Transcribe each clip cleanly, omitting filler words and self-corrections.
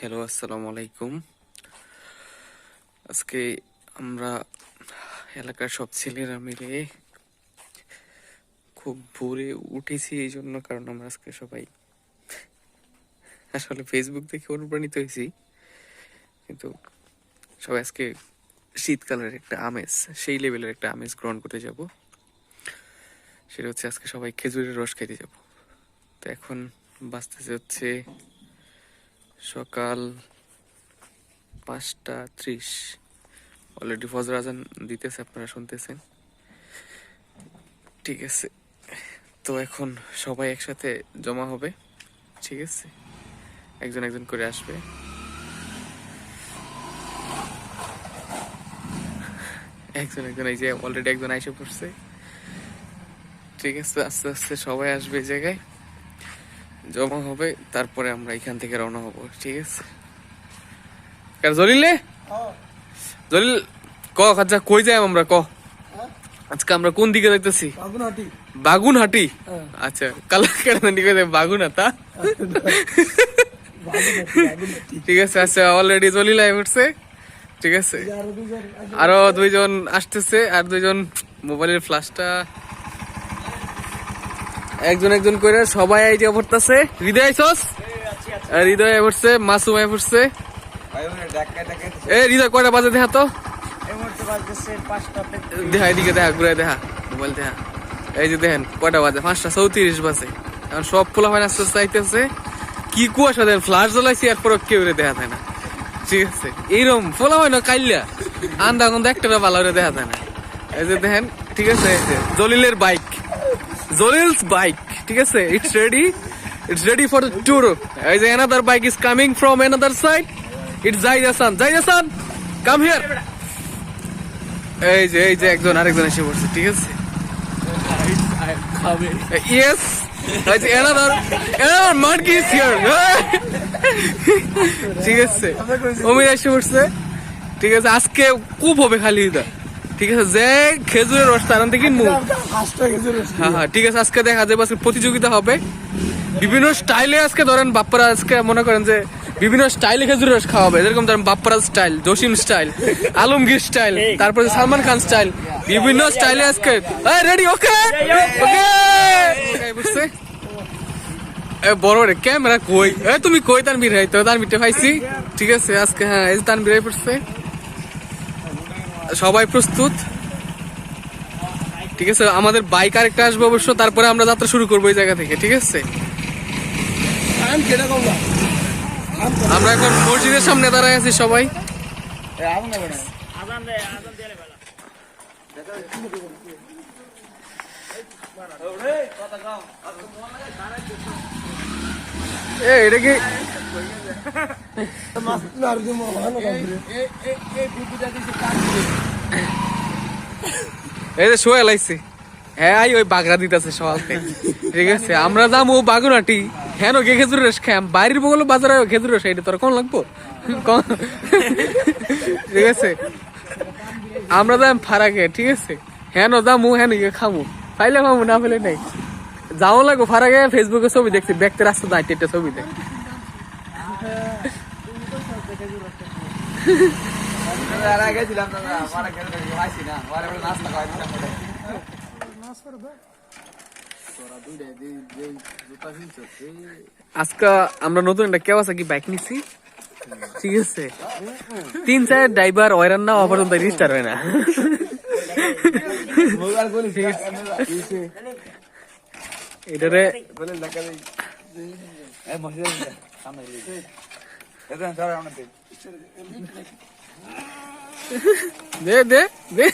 Hello, আসসালামু আলাইকুম। আজকে আমরা এলাকার সব ছেলেরা মিলে খুব ভোরে উঠেছি এই জন্য, কারণ আমরা আজকে সবাই আসলে ফেসবুক দেখে অনুপ্রাণিত হয়েছি, কিন্তু সবাই আজকে শীতকালের একটা আমেজ, সেই লেভেলের একটা আমেজ গ্রহণ করতে যাব। সেটা হচ্ছে আজকে সবাই খেজুরের রস খাইতে যাব। তো এখন বাজতেছে হচ্ছে সকাল 5:30। অলরেডি ফজর আজান দিতেছে, আপনারা শুনতেছেন। ঠিক আছে, তো এখন সবাই একসাথে জমা হবে। ঠিক আছে, একজন একজন করে আসবে। একজন একজন, এই যে অলরেডি একজন আইসে পড়ছে। ঠিক আছে, আস্তে আস্তে সবাই আসবে, এই জায়গায় জমা হবে, তারপরে আমরা এখান থেকে রওনা হব। ঠিক আছে, জলিলে জলিল ক খাজা কই যাই আমরা, ক আজকে আমরা কোন দিকে যাইতেছি? বাগুনহাটি। আচ্ছা, কালা কেন দিকে যাই? বাগুনহাটা। ঠিক আছে, আচ্ছা, অলরেডি জলিল আই উঠছে। ঠিক আছে, আরো দুইজন আসতেছে, আর দুইজন মোবাইলের ফ্ল্যাশটা একজন একজন করে সবাই আইডিয়া পড়তেছে। হৃদয় আইসস? হৃদয় আই পড়ছে, মাসুম আই পড়ছে। এ হৃদয় কয়টা বাজে দেখা তো? দেখা এদিকে, দেখা ঘুরে দেখা, মোবাইল দেখা। এই যে দেখেন কয়টা বাজে, 5:34 বাজে। এখন সব পোলা হয় আস্তে আস্তে আইতেছে। কি কুয়াশা, দেন ফ্ল্যাশ জ্বলাইছি, এরপর কেউ দেখা যায় না। ঠিক আছে, এইরকম ফোলা হয় না কাইল্লা আন্দা গন্ধ একটা ভালো করে দেখা যায় না। এই যে দেখেন, ঠিক আছে, এই যে জলিলের বাইক, জলিলস বাইক। ঠিক আছে, it's ready for the tour. এই যে another bike is coming from another side. It's জাইদাসান কাম হিয়ার। এই যে একজন আরেকজন এসে পড়ছে। ঠিক আছে, yes, another monkey is here. ঠিক আছে, অমিত এসে পড়ছে। ঠিক আছে, আজকে খুব হবে খালি এটা। ঠিক আছে, যে খেজুরের রস তার থেকে হ্যাঁ হ্যাঁ, ঠিক আছে, আজকে দেখা যাবে, আজকে প্রতিযোগিতা হবে বিভিন্ন স্টাইলে। আজকে ধরেন বাপ্পারা, আজকে মনে করেন যে বিভিন্ন স্টাইলে খেজুরের রস খাওয়া হবে। যেরকম ধরেন বাপ্পারা style, Jasim style, Alamgir style, তারপরে সালমান খান স্টাইল, বিভিন্ন স্টাইলে আজকে রেডি। ওকে ওকে, বুঝছে? বড় ক্যামেরা কই? তুমি কই? তানবীর তো তানবীরটা পাইছি। ঠিক আছে, আজকে হ্যাঁ, এই তানবীর পড়ছে। সবাই প্রস্তুত? ঠিক আছে, আমাদের বাইক আরেকটা আসবে অবশ্য, তারপরে আমরা যাত্রা শুরু করবো এই জায়গা থেকে। ঠিক আছে, আমরা এখন মসজিদের সামনে দাঁড়ায় আছি সবাই। এটা কি এই যে শোয়া লাইছে? হ্যাঁ, ওই বাগড়া দিতেছে সকাল থেকে। ঠিক আছে, আমরা যাবো বাগুনহাটি। হ্যাঁ, গে খেজুর রস খাম, বাইরের বগল বাজারে খেজুর রস, এটা তোর কোন লাগবো? ঠিক আছে, আমরা যাম ফারাকে। ঠিক আছে, হ্যাঁ যামু, হ্যাঁ খামু, পাইলে খামু, না পেলে নাই। যাও লাগবো ফারাকে। ফেসবুকে ছবি দেখছি, দেখতে রাস্তা দাঁড়িয়ে একটা ছবি দেখ। আজকে আমরা নতুন একটা কাওয়াসাকি বাইক নিছি। ঠিক আছে, 3-4 ড্রাইভার ওয়রান না অপরন্ত রেজিস্টার হয় না। এটারে দে দে দে,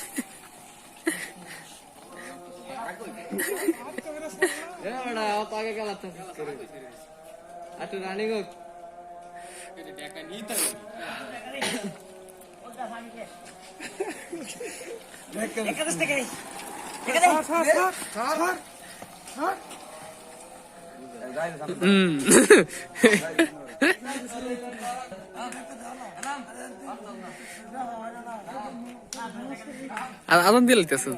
রানিং হোক। আনন্দ দিলাইতেছে।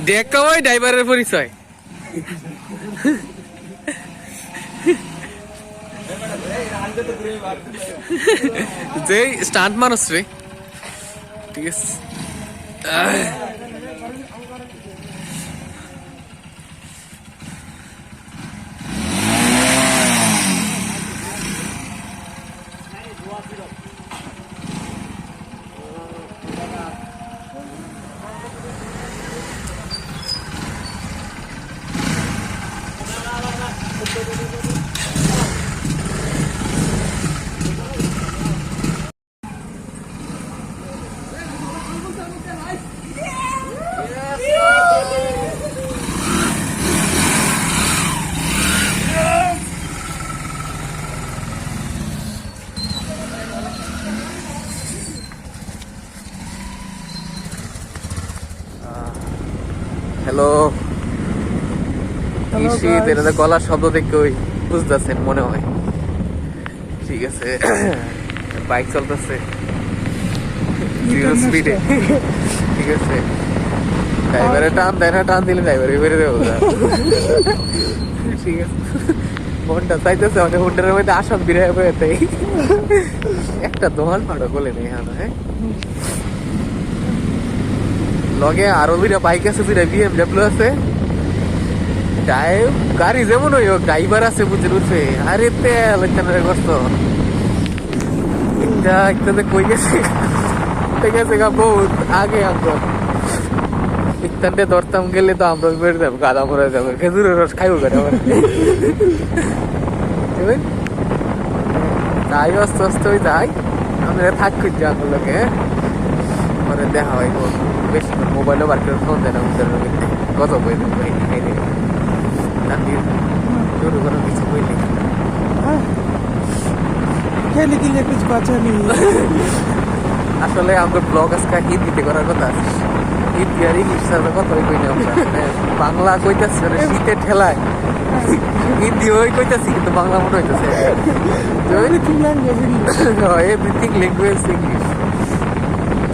দেখা ওই ড্রাইভারের পরিচয়। যে স্টান্ট মানুষ রে, ঠিক আছে। হ্যালো, গলার শব্দ দেখে ওই বুঝতেছেন মনে হয়। ঠিক আছে, বাইক চলতেছে স্পিডে। ঠিক আছে, ড্রাইভারে টান দেয় না, টান দিলে ড্রাইভার বেড়ে দেবো। ঠিক আছে, মনটা চাইতেছে মানে হুন্ডারের মধ্যে আসাম বিরায় বেড়াতে একটা দোকান ফাটা বলে নেই। হ্যাঁ, লগে আরো দুইটা বাইক আছে, দুইটা BMW আছে। গাড়ি যেমন ওই ড্রাইভার আছে বুঝে উঠছে। আরে তেল কষ্ট একটা কই গেছে, গেছে গা বহুত আগে। আমরা ইত্যান্তে ধরতাম গেলে তো আমরা বেড়ে যাবো, গাদা মরে যাবো, খেজুরের রস খাইবো কেন। তাই আস্তে আস্তে ওই যাই, আমরা থাকি লোকে পরে দেখা হয়। বেশি মোবাইলও বার করে ফোন দেয় না, কত বই শুরু করো কিছু বইলে আসলে আমরা ব্লগ আজকে হিন্দিতে করার কথা আছে। হিন্দি আর ইংলিশ ছাড়া কথা কই না আমরা, বাংলা কইতাছি শীতে ঠেলায় হিন্দি ওই কইতাছি, কিন্তু বাংলা মনে হইতেছে everything language English.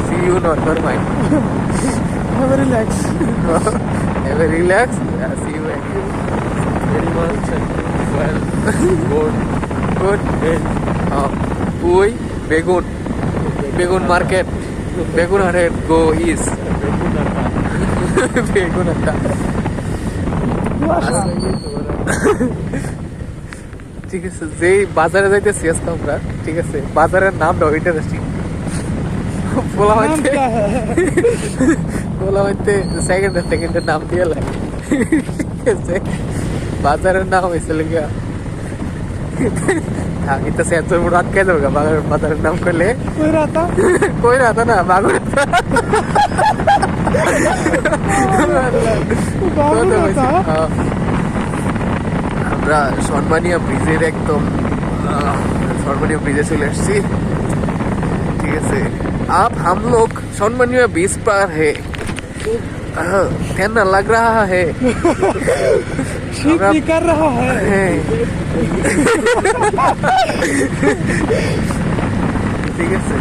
See you not for mind, have a relax. Have a relax. See you again. Very much. Well, good. Good. Ui, Begun. Begun market. Begun haret go east. Begun atta. ঠিক আছে, যেই বাজারে যাইতেছি আজকে আমরা, ঠিক আছে, বাজারের নামটা ইন্টারেস্টিং। বলা হইতে সেকেন্ডের নাম দিয়ে লাগে। ঠিক আছে, বাজারের নাম হয়েছে লেগা আমি তো সেন্সর মোড় আটকে দেবো। বাজারের নাম করলে কই রাতা না বাগুড়া। আমরা সনমানিয়া ব্রিজের একদম সনমানিয়া ব্রিজে চলে এসছি। ঠিক আছে, अब हम लोग सोनमनिया बीच पर है। कैसा लग रहा है? कर रहा है। ঠিক আছে,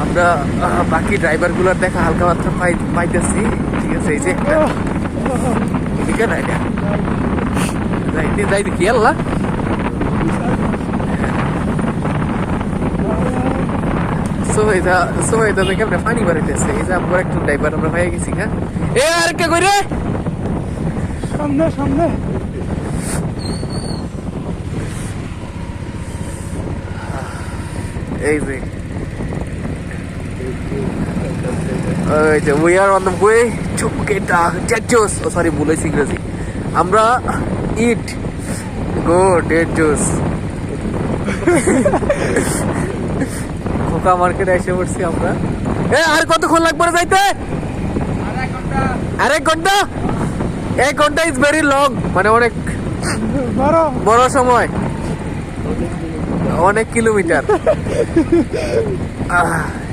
আমরা বাকি ড্রাইভার গুলার দেখা হালকা মাত্রা পাইতেছি। ঠিক আছে, এই যে না এটা যাইতে কি আল্লাহ সোহেদা থেকে আমরা পানি বাড়াইতেছে। এই যে আমরা একটু ড্রাইভার আমরা হয়ে গেছি। হ্যাঁ, এ আর কে কই রে, সামনে সামনে। এই যে we are on the way to get dead juice. Sorry বলেছি ইংরেজি। আমরা eat go dead juice খোকা মার্কেটে এসে পড়ছি আমরা। আর কতক্ষণ লাগবে যাইতে? আর 1 ঘন্টা। 1 ঘন্টা ইজ ভেরি লং, মানে অনেক বড় সময়, অনেক কিলোমিটার।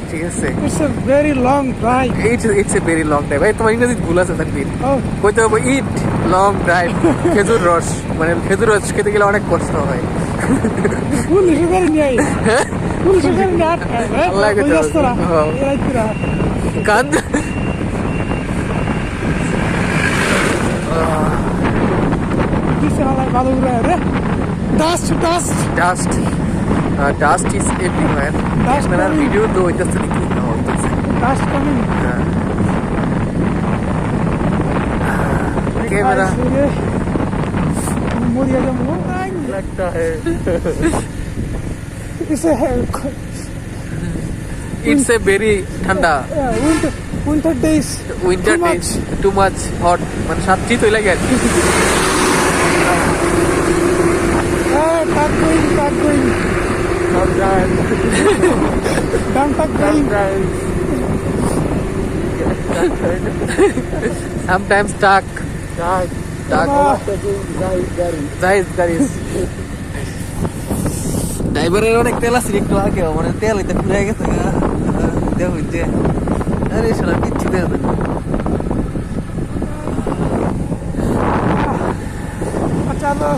ঠিক আছে, it's a very long drive. It's a very long drive. ভাই তোমার ইংরেজি ভুল আছে তাকবীর, কইতে হবে ইট লং ড্রাইভ। খেজুর রস, মানে খেজুর রস খেতে গেলে অনেক কষ্ট হয়। ফুল সুগার নিয়ে ফুল সুগার না আল্লাহ কে কান্দ দিছে হালাই ভালো করে রে dust dust Dust. Dust is everywhere. Dust Camera coming. video though it doesn't click now. Dust coming Camera. মরিয়া যাবো लगता है. इसे It's a very ठंडा. winter days Winter too days too much hot. মানে সাত শীত হয়ে লাগে আর কি. tag going damn tag going Sometimes stuck. গাড়িস ড্রাইভারের অনেক তেল আছে একটু আগে মানে তেল এটা ফুরে গেছে দেখ যে আরে শালা কিচ্ছু দেয় না चलो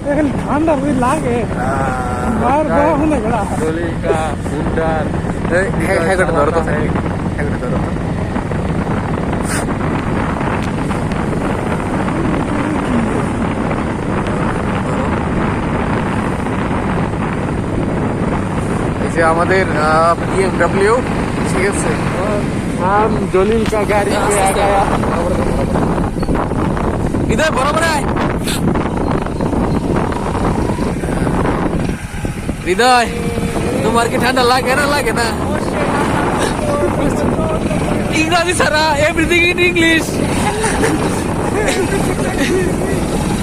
लेकिन ठंडा भी लागे बाहर बड़ा होने गड़ा गोली का बुंडार है गट धरो तो है गट धरो এই যে আমাদের BMW ঠিক আছে हम जलील का गाड़ी पे आ गया इधर बराबर है हृदय तुम्हारे की ठंडा लागे ना इंग्लिश सारा एवरीथिंग इन इंग्लिश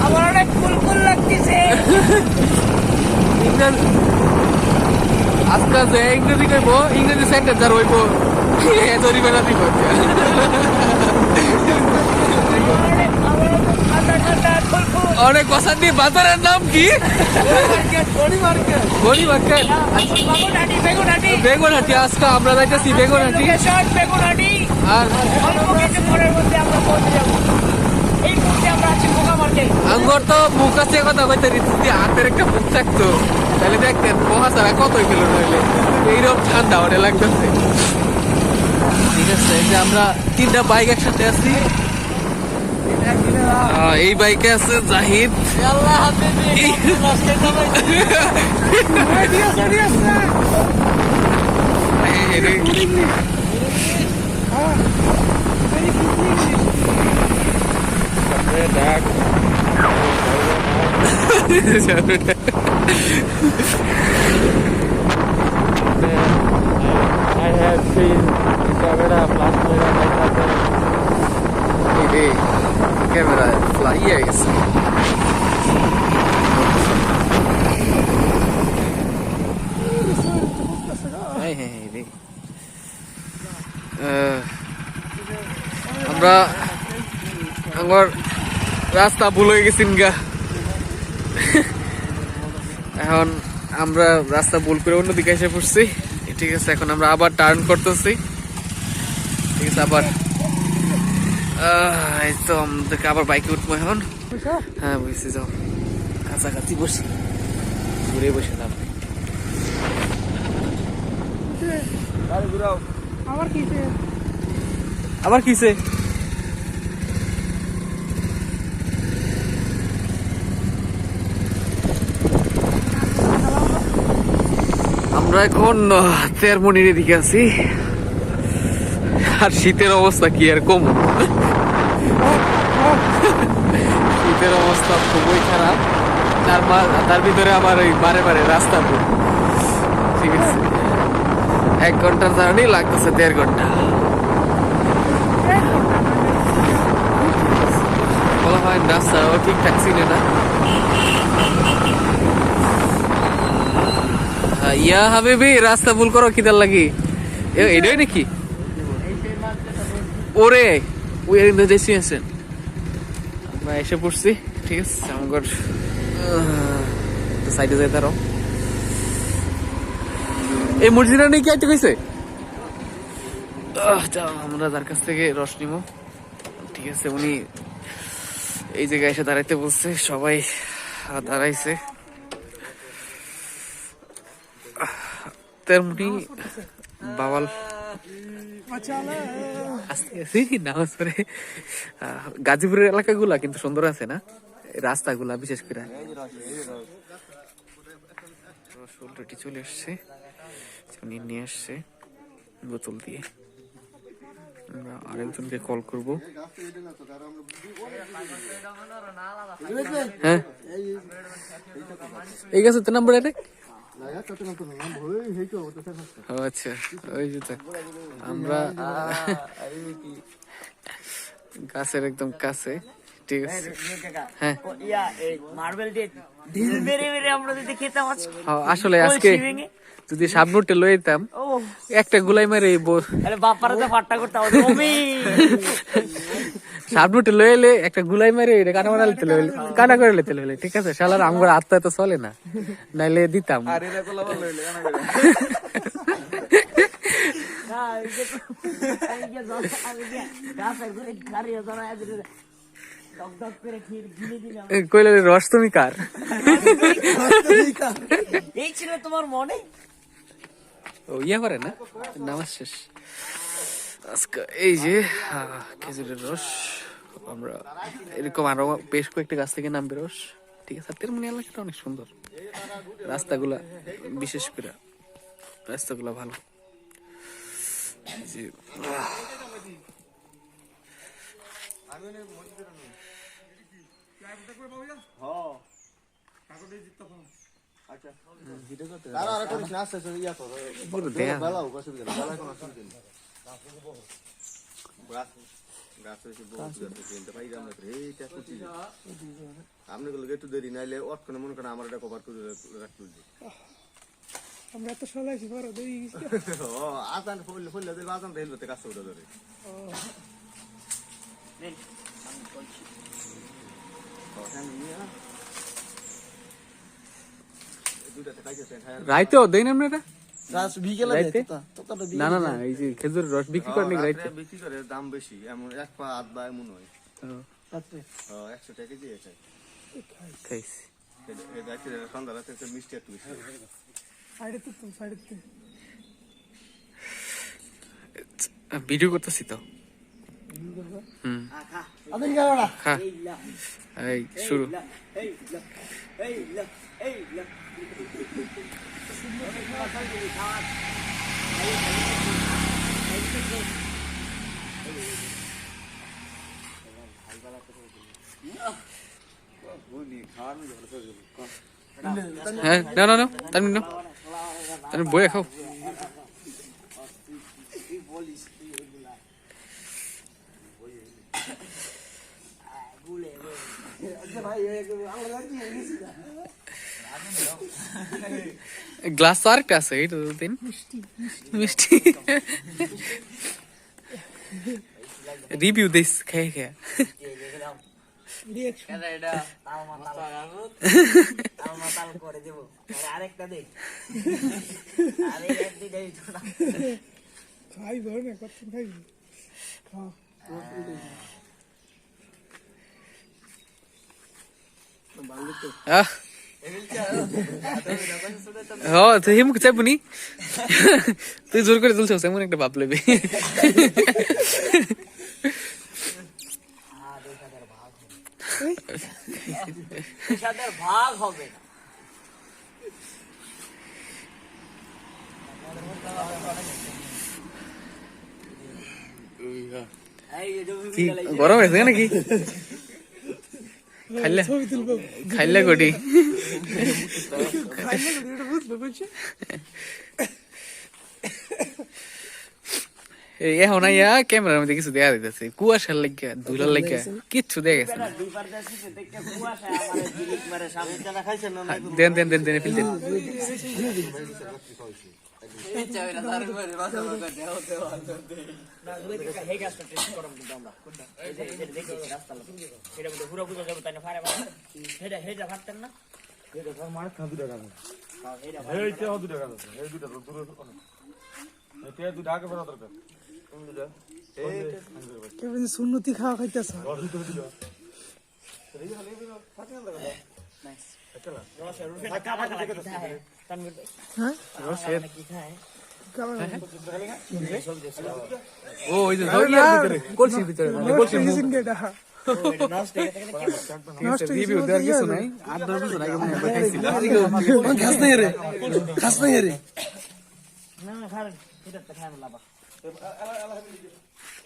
আমার অনেক কুলকুল লাগতেছে আজকাল যে ইংরেজি কইব ইংরেজি সেন্টেন্স আর হইব এ ধরি বেলা দিব অনেক কথা দিয়ে বাজারের নাম কি গড়ি মার্কেট বেগুনহাটি আজকে আমরা যাইতেছি বেগুনহাটি আর আঙ্গর তো মুখ আছে কথা কইতে রীতি হাতের একটা মুখ থাকতো তাহলে দেখতেন পোহা ছাড়া কতই কিলো নইলে এইরকম ঠান্ডা ওটা লাগতেছে ঠিক আছে এই যে আমরা তিনটা বাইক একসাথে আছি এই বাইকে আছে Zahid I have seen camera flash camera ফ্লাইয়ে গেছে আমরা আমার রাস্তা ভুল হয়ে গেছি গা এখন আমরা রাস্তা ভুল করে অন্যদিকে এসে পড়ছি ঠিক আছে এখন আমরা আবার টার্ন করতেছি ঠিক আছে আবার এই তো আমাদেরকে আবার বাইকে উঠবো এখন হ্যাঁ বুঝছি যাও কাছাকাছি বসি ঘুরে বসে দাম আবার কিসে আমরা এখন তেরমনির এদিকে আছি আর শীতের অবস্থা কি আর কম শীতের অবস্থা খুবই খারাপ তার ভিতরে আবার ওই বারে বারে রাস্তা ভুল ঠিক আছে 1 ঘন্টার জার্নি লাগতেছে 1.5 ঘন্টা বলা হয় রাস্তাও ঠিকঠাক চিনে না ইয়া হাবিবি রাস্তা ভুল করো কিদার লাগি এটাই নাকি ওরে ওই ডেস্টিনেশন আমরা এসে পড়ছি ঠিক আছে আমার সাইডে যাই তারও এই মসজিদটা নিয়ে কি আইতে কইছে আমরা যার কাছ থেকে রস নিব ঠিক আছে উনি এই জায়গায় এসে দাঁড়াইতে বলছে সবাই দাঁড়াইছে তেরমুনি বাওয়াল আজকে আছি নামাজ পড়ে। গাজীপুরের এলাকাগুলা কিন্তু সুন্দর আছে না, এই রাস্তাগুলা বিশেষ করে। রসুলটি চলে এসছে, উনি নিয়ে আসছে বোতল দিয়ে। আমরা আরেকজনকে কল করব। হ্যাঁ, এই গাছের তো নাম্বার এটা। ও আচ্ছা, ওই যে আমরা গাছের একদম কাছে। ঠিক আছে, হ্যাঁ আসলে আজকে যদি সাবনুটে লয়ে যেতাম একটা গুলাই মারে সাবনুটে লয়ে এলে একটা গুলাই মারে কাটা মারা লিতে লইলে কাটা করে লিতে লইলে। ঠিক আছে, শালার আমার আত্মা তো চলে না, নাইলে দিতাম। কইলে রস তুমি কার? এই ছিল তোমার মনে। ও ইয়া করে না, নামাজ শেষ আজকে। এই যে খেজুরের রস, আমরা এরকম আরো বেশ কয়েকটা গাছ থেকে নামবে রস। ঠিক আছে, তেমনি এলাকাটা অনেক সুন্দর, রাস্তাগুলা বিশেষ করে রাস্তাগুলা ভালো। যে আমরা তো সলাইছি বড় দেই রাইতেও দেই না আমরা গাছ বিকেলে রাইতে? না না না, এই যে খেজুরের রস বিক্রি করে নাকি রাইতে? বিক্রি করে দাম বেশি, এমন 1 পা 8 বা এমন হয়। রাত্রে 100 টাকা দিয়ে খাই। খাইছি। এই গাছে সন্ধ্যা রাতে একটা মিষ্টি একটু বেশি। সাইডে তো সাইডে ভিডিও করতেছি তো। আদিন গাড়া খা, এই শুরু। হ্যাঁ, না না না, তার বয়ে খাও। গ্লাস তো আরেকটা আছে, এইটা তো দিন মিষ্টি। রিভিউ দিস খেয়ে খেয়ে। খাই ধরে না কত খাই খা তুই হিমুখ চাইবনি, তুই জোর করে তুলছ এমন একটা ভাব লেবে। ভাগ হবে না। গরম হয়েছে নাকি? খাইলে খাইলে গটি এখন আইয়া ক্যামেরার মধ্যে কিছু দেখা দিতেছে, কুয়াশার লাগে ধুলার লাগে কিচ্ছু দেখা গেছে না। দেন দেন দেন দেন ফিল দেন। সুন্নতি খাওয়া খাইতেছ ও ওই যে ধরিয়ার ভিতরে কলসির ভিতরে মানে কলসির মুখ রিভিউ দেওয়ার কিছু নাই 8-10 বছর আগে মনে হয় খাইছিলাম খাস নাই রে না খারাপ এটা তো খারাপ লাভ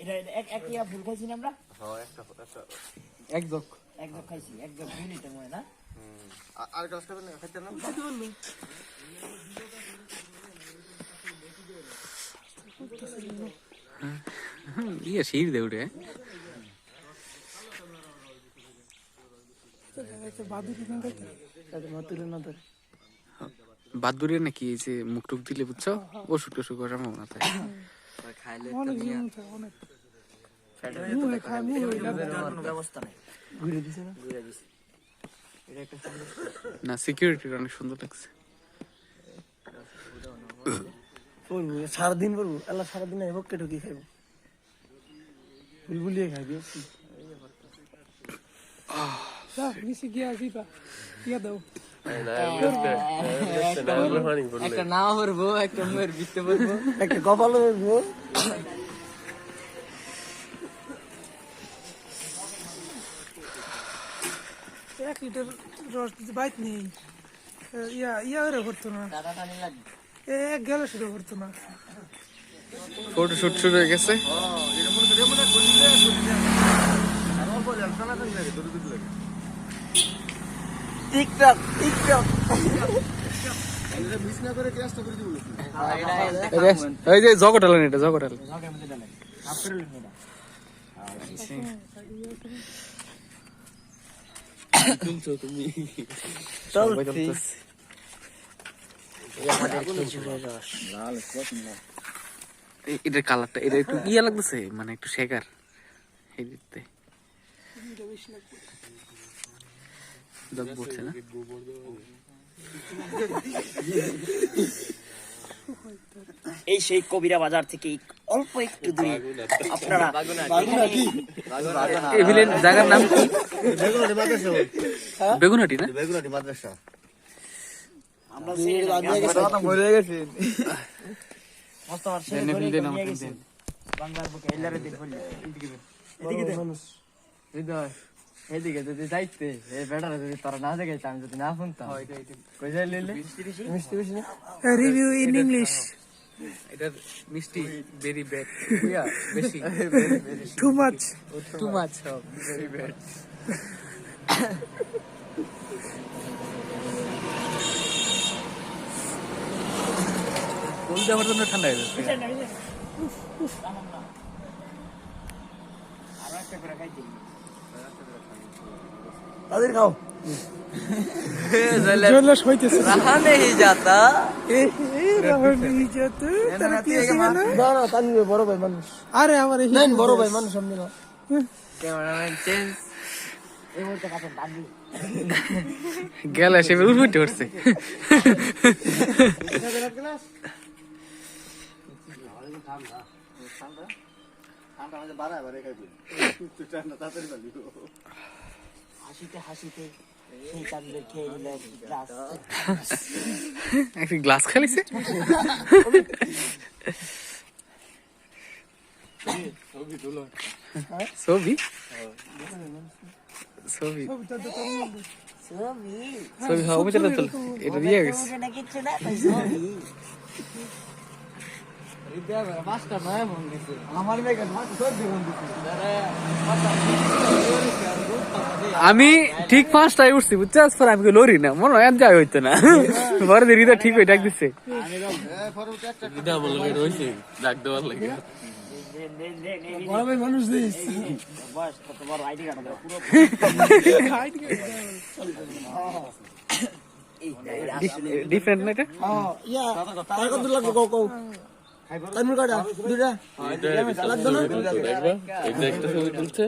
এটা এক ইয়া ফুল খাইছি না আমরা এক জগ এক জগ খাইছি এক জগ মিনিটের মধ্যে না আর গাছ খাবেন না খাইতে না ইয়ে শির দে উঠে বাদুরের নাকি এই যে মুখ টুক দিলে বুঝছো ওষুধ টষুধ করার সম্ভাবনা থাকে ব্যবস্থা নাই না সিকিউরিটি অনেক সুন্দর লাগছে সারাদিন পড়বো আল্লাহ সারাদিন বকে ঢুকি খাইবো বুলবুলিয়ে খাইবি নিচে গিয়া দিবা ইয়া দাও একটা নাও ভরবো একটা মুয়ের বিতে ভরবো একটা কপাল ভরবো 1 লিটার রস দিতে বাইত নেই ইয়া ওরে ভরতো না দাদা টানি লাগবে এক গেল সেটা ভরতো না ফটোশুট শুরু হয়ে গেছে টিকটক টিকটক মিস না করে গ্যাসটা করে দিব এই যে জগটালেন এটা জগটাল ঝগড়ার মধ্যে ডালে আপনার লুন না এটার কালারটা এটা একটু ইয়া লাগতেছে মানে একটু শেখার এই দিতে জগ পড়ছে না এই সেই কবিরা বাজার থেকে অল্প একটু দূরে আপনারা এই ভিলেন জায়গার নাম কি বেগুনাটি মাদ্রাসা বেগুনহাটি না বেগুনাটি মাদ্রাসা আমরা মরে গেছে মস্ত আর ছেলে ধরে নিয়ে গেছে বাংলার বুকে এলারে দিন বললি এদিকে দে হৃদয় এদিকে যদি যাইতে এই বেটারা যদি তোরা না দেখে আমি যদি না শুনতাম কই যাই লইলে মিষ্টি বেশি রিভিউ ইন ইংলিশ এটার মিষ্টি ভেরি ব্যাড ইয়া বেশি too much too much very bad কোন যাওয়ার জন্য ঠান্ডা হয়ে যাচ্ছে আর একটা করে খাইতে তাদের খাও জলস হইতেছে रहा नहीं जाता না না তানভীর বড় ভাই মানুষ আরে আমার এই বড় ভাই মানুষ সামনে না कैमरामैन चेंज এই মুহূর্তে কাছে দাদি গেল সে উঠে উঠছে হাসিতে হাসিতে সেই কান্দে খেয়ে নিলে গ্লাস একটা গ্লাস খালিছে ছবি ছবি সবই ছবি হ্যাঁ ওটা তো এটা দিয়ে গেছে না কিছু না সবই রিদা বাসটা নয় ফোন দিছে আমার মেয়ে না সব ফোন দিছে আমি ঠিক 5টায় উঠছি বুঝছিস পর আমি লরি না মনে হয় যাই হইতো না পরে হৃদয় ঠিক হয়ে ডাক দিচ্ছে হৃদয় বলবে রইছে ডাক দেওয়ার লাগে বড় ভাই মানুষ দিস বস কত বড় আইডি কার্ড দাও পুরো ডিফারেন্ট না এটা ইয়া তার কত লাগবে কও কও তানভীর কাটা দুইটা লাগবে না এটা একটা ছবি তুলছে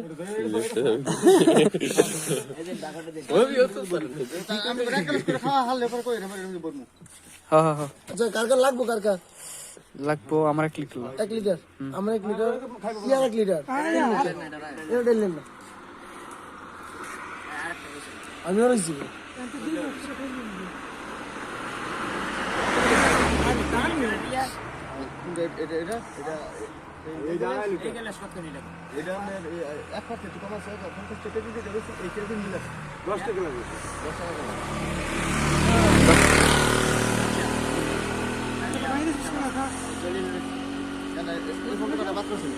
হ্যাঁ হ্যাঁ হ্যাঁ আচ্ছা কার কার লাগবো কার কার লাগবো আমার 1 লিটার 1 লিটার আমরা 1 লিটার ইয়ার 1 লিটার এটা দিলেন না আমি আর আসছি কিন্তু এটা এটা এটা এটা এই গ্লাস কত নিলে এটা আপনার এক পাতে একটু কম আছে 50 টাকা দিয়ে দেবে এই কেজি মিলে 10 টাকা লাগবে 10 টাকা কেন এই ফোনটা কটা বাদ করছেন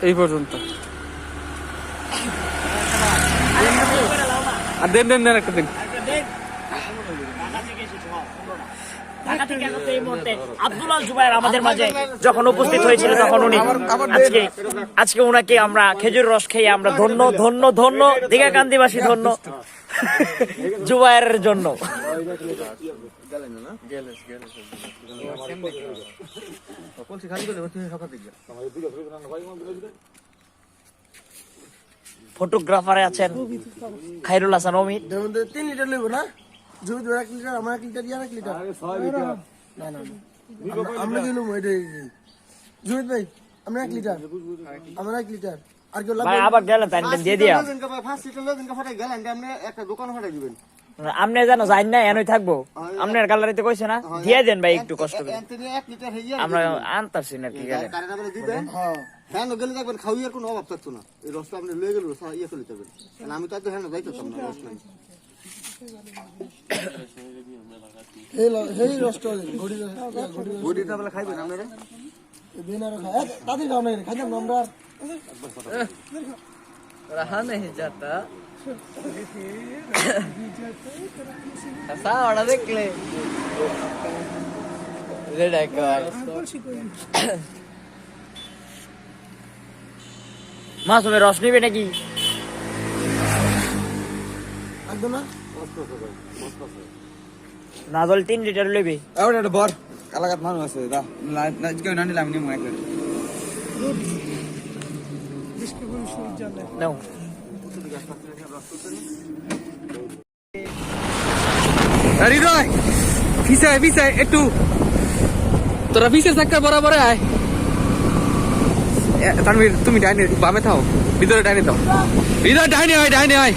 এই পর্যন্ত আর দেন দেন দেন একটা দিন ঢাকা থেকে আগত এই মুহূর্তে আব্দুল আল জুবায়ের আমাদের মাঝে যখন উপস্থিত হয়েছিল তখন উনি আজকে ওনাকে আমরা খেজুর রস খেয়ে আমরা ধন্য ধন্য ধন্য দীঘাকান্দিবাসী ধন্য জুবায়ের জন্য। কোনটি খালি করে তুমি সকাল থেকে ফটোগ্রাফারে আছেন খায়রুল হাসান অমিত। 3 লিটার নেব না জুবিদ 1 লিটার আমার 1 লিটার আর 1 লিটার 6 লিটার না না আমরা গেলাম ওইটা জুবিদ ভাই আমরা 1 লিটার আমরা 1 লিটার আর কেউ ভাই আবার গেলেন তাই দিয়ে দিয়া 5 লিটার লোক ইনকা ফাটাই গেলেন আপনি একটা দোকান ফাটাই দিবেন আমনে জানো যাই না এনই থাকবো আমনের গ্যালারিতে কইছে না দিয়ে দেন ভাই একটু কষ্ট করে এন্টনি 1 লিটার হইয়া আমরা আনতাছি না কি গেলে কারেন্ট বলে দিবেন হ্যাঁ হ্যাঁ গেলে দেখবেন খাওয়ার কোনো অভাব থাকতো না এই রসটা আপনি লয়ে গেল ইয়ে করে দিতেন আমি তো হ্যাঁ যাইতাম না রস নাই এই রস্ট ঘড়ি বডিটা বলে খাইবেন আপনারা দিন আর খায় দাদি খাও না খাইতাম না আমরা रहा नहीं जाता ऐसा ऑर्डर देख ले रेड आइकन মাসুমের রস নিবে নাকি একদম না নাজল 3 লিটার লইবে और এটা বর কালাকাত মানুষ আছে দা নাচ কেউ না নিলাম নি মনে করে নাও হৃদয় পিছায় একটু তোরা পিছের চাক্কার বরাবরে আয় তানভীর তুমি ডাইনে বামে থাও ভিতরে ডাইনে দাও হৃদয় ডাইনে আয়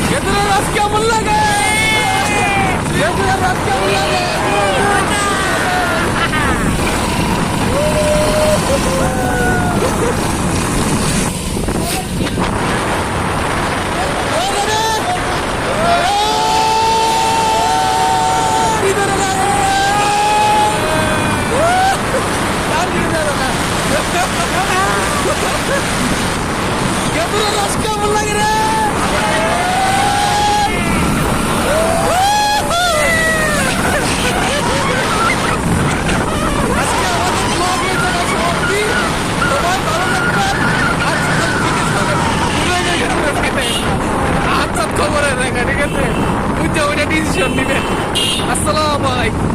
খেজুরের রস কেমন লাগে খেজুরের রস কেমন লাগে খেজুরের রস কেমন লাগে রে খবরের দেখা ঠিক আছে বুঝতে ওইটা ডিসিশন নিবেন। আসসালামু আলাইকুম।